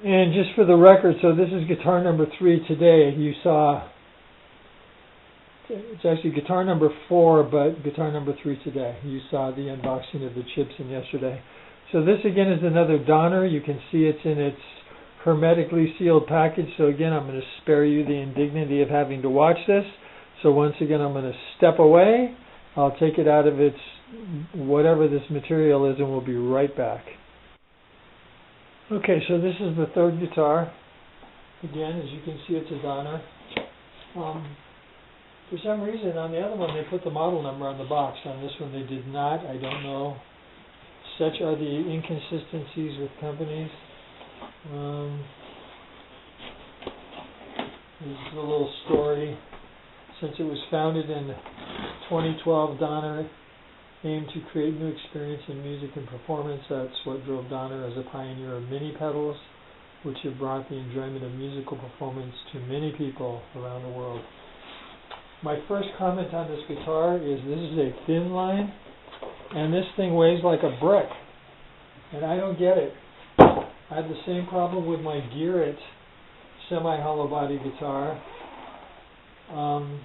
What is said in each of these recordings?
And just for the record, so this is guitar number 3 today. You saw, it's actually guitar number 4, but guitar number 3 today. You saw the unboxing of the chips in yesterday. So this again is another Donner. You can see it's in its hermetically sealed package. So again, I'm going to spare you the indignity of having to watch this. So once again, I'm going to step away. I'll take it out of its whatever this material is, and we'll be right back. Okay, so this is the third guitar. Again, as you can see, it's a Donner. For some reason, on the other one, they put the model number on the box. On this one, they did not. I don't know. Such are the inconsistencies with companies. This is a little story. Since it was founded in 2012, Donner aimed to create new experience in music and performance. That's what drove Donner as a pioneer of mini pedals, which have brought the enjoyment of musical performance to many people around the world. My first comment on this guitar is this is a thin line, and this thing weighs like a brick, and I don't get it. I have the same problem with my Gear-It semi-hollow body guitar.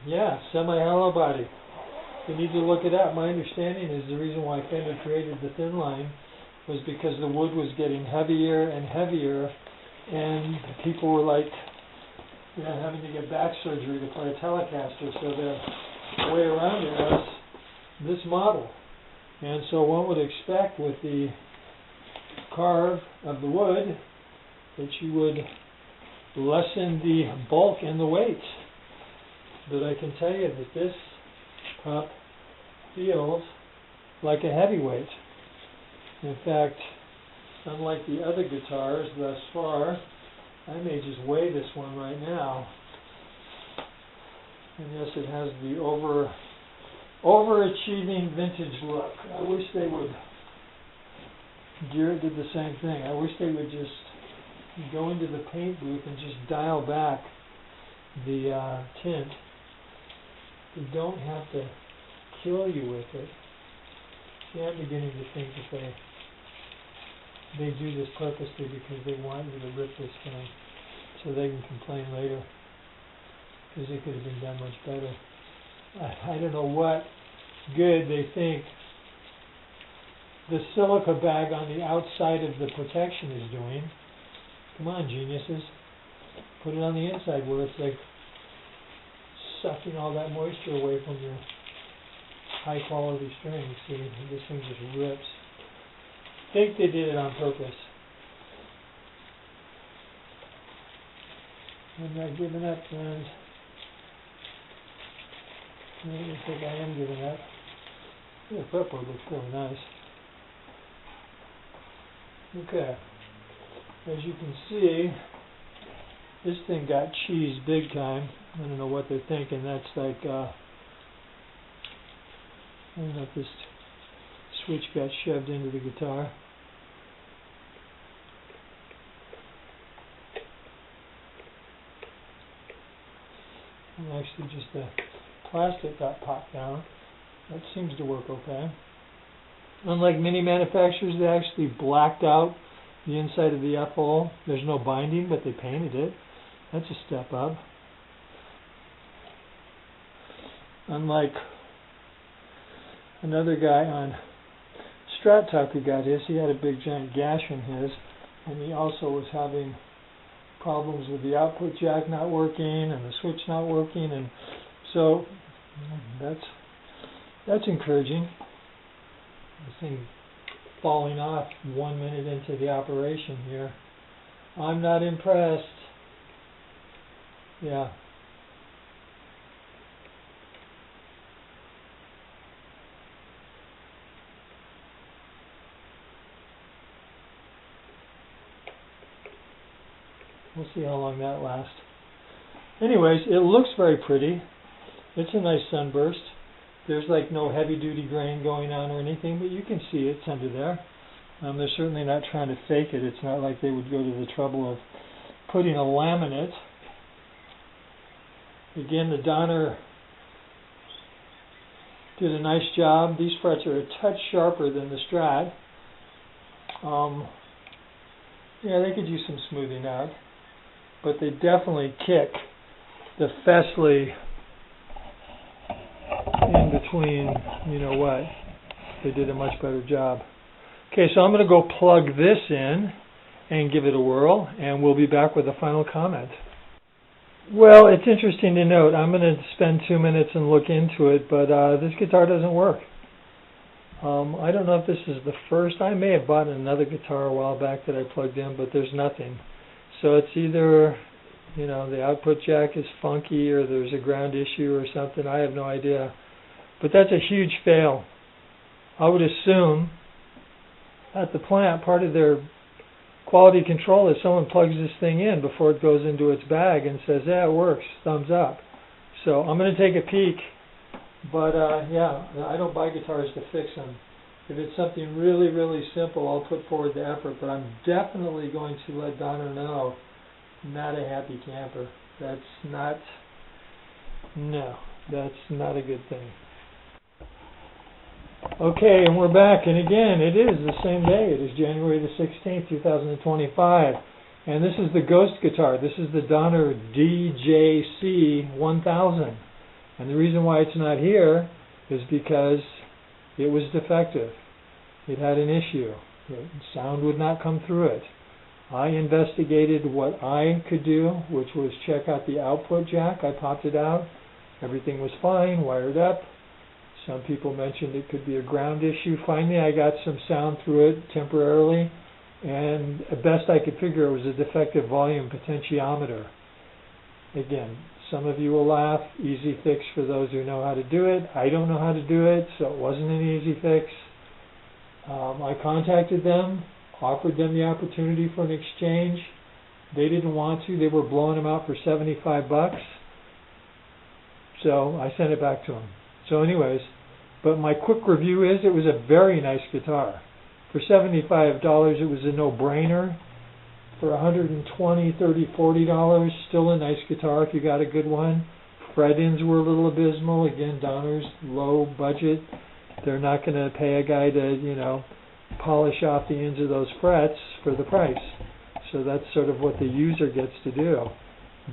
Yeah, semi-hollow body. You need to look it up. My understanding is the reason why Fender created the thin line was because the wood was getting heavier and heavier, and people were like, having to get back surgery to play a Telecaster, so the way around it was this model. And so one would expect with the carve of the wood that you would lessen the bulk and the weight. But I can tell you that this pup feels like a heavyweight. In fact, unlike the other guitars thus far, I may just weigh this one right now. And yes, it has the overachieving vintage look. I wish they would. Gear did the same thing. I wish they would just go into the paint booth and just dial back the tint. They don't have to kill you with it. See, I'm beginning to think that they do this purposely because they want you to rip this thing so they can complain later, because it could have been done much better. I don't know what good they think the silica bag on the outside of the protection is doing. Come on, geniuses. Put it on the inside where it's like sucking all that moisture away from your high quality strings. See, this thing just rips. I think they did it on purpose. I'm not giving up, friends. I don't think I am giving up. The fretboard looks really nice. Okay. As you can see, this thing got cheesed big time. I don't know what they're thinking. That's like, I don't know if this switch got shoved into the guitar. And actually just the plastic got popped down. That seems to work okay. Unlike many manufacturers, they actually blacked out the inside of the F-hole. There's no binding, but they painted it. That's a step up. Unlike another guy on Strat Talk who got his, he had a big giant gash in his, and he also was having problems with the output jack not working and the switch not working, and so that's encouraging. This thing falling off 1 minute into the operation here. I'm not impressed. Yeah. We'll see how long that lasts. Anyways, it looks very pretty. It's a nice sunburst. There's like no heavy duty grain going on or anything, but you can see it's under there. They're certainly not trying to fake it. It's not like they would go to the trouble of putting a laminate. Again, the Donner did a nice job. These frets are a touch sharper than the Strat. Yeah, they could use some smoothing out, but they definitely kick the Fesley in between, you know what. They did a much better job. Okay, so I'm going to go plug this in and give it a whirl, and we'll be back with a final comment. Well, it's interesting to note, I'm going to spend 2 minutes and look into it, but this guitar doesn't work. I don't know if this is the first. I may have bought another guitar a while back that I plugged in, but there's nothing. So it's either, you know, the output jack is funky or there's a ground issue or something. I have no idea. But that's a huge fail. I would assume at the plant, part of their quality control is someone plugs this thing in before it goes into its bag and says, yeah, it works, thumbs up. So I'm going to take a peek. But yeah, I don't buy guitars to fix them. If it's something really, really simple, I'll put forward the effort. But I'm definitely going to let Donner know, not a happy camper. That's not a good thing. Okay, and we're back. And again, it is the same day. It is January the 16th, 2025. And this is the ghost guitar. This is the Donner DJC 1000. And the reason why it's not here is because it was defective. It had an issue. The sound would not come through it. I investigated what I could do, which was check out the output jack. I popped it out. Everything was fine, wired up. Some people mentioned it could be a ground issue. Finally, I got some sound through it temporarily, and the best I could figure it was a defective volume potentiometer. Again, some of you will laugh. Easy fix for those who know how to do it. I don't know how to do it, so it wasn't an easy fix. I contacted them, offered them the opportunity for an exchange. They didn't want to. They were blowing them out for $75. So I sent it back to them. So anyways, but my quick review is it was a very nice guitar. For $75, it was a no-brainer. For $120, $30, $40, still a nice guitar if you got a good one. Fret-ins were a little abysmal. Again, Donner's low budget. They're not going to pay a guy to, you know, polish off the ends of those frets for the price. So that's sort of what the user gets to do.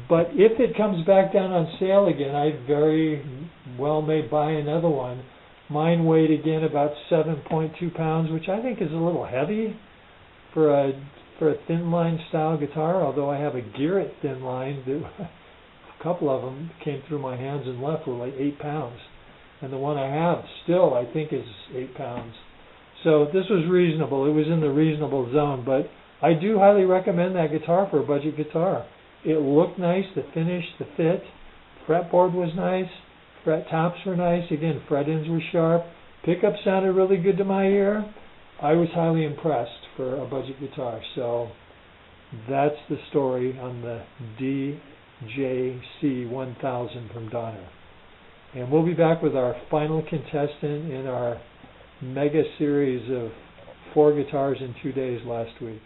But if it comes back down on sale again, I very well may buy another one. Mine weighed again about 7.2 pounds, which I think is a little heavy for a thin line style guitar, although I have a Garrett thin line that a couple of them came through my hands and left were like 8 pounds. And the one I have still I think is 8 pounds. So this was reasonable. It was in the reasonable zone, but I do highly recommend that guitar for a budget guitar. It looked nice, the finish, the fit, fretboard was nice, fret tops were nice, again fret ends were sharp, pickup sounded really good to my ear. I was highly impressed for a budget guitar. So that's the story on the DJC 1000 from Donner. And we'll be back with our final contestant in our mega series of 4 guitars in 2 days last week.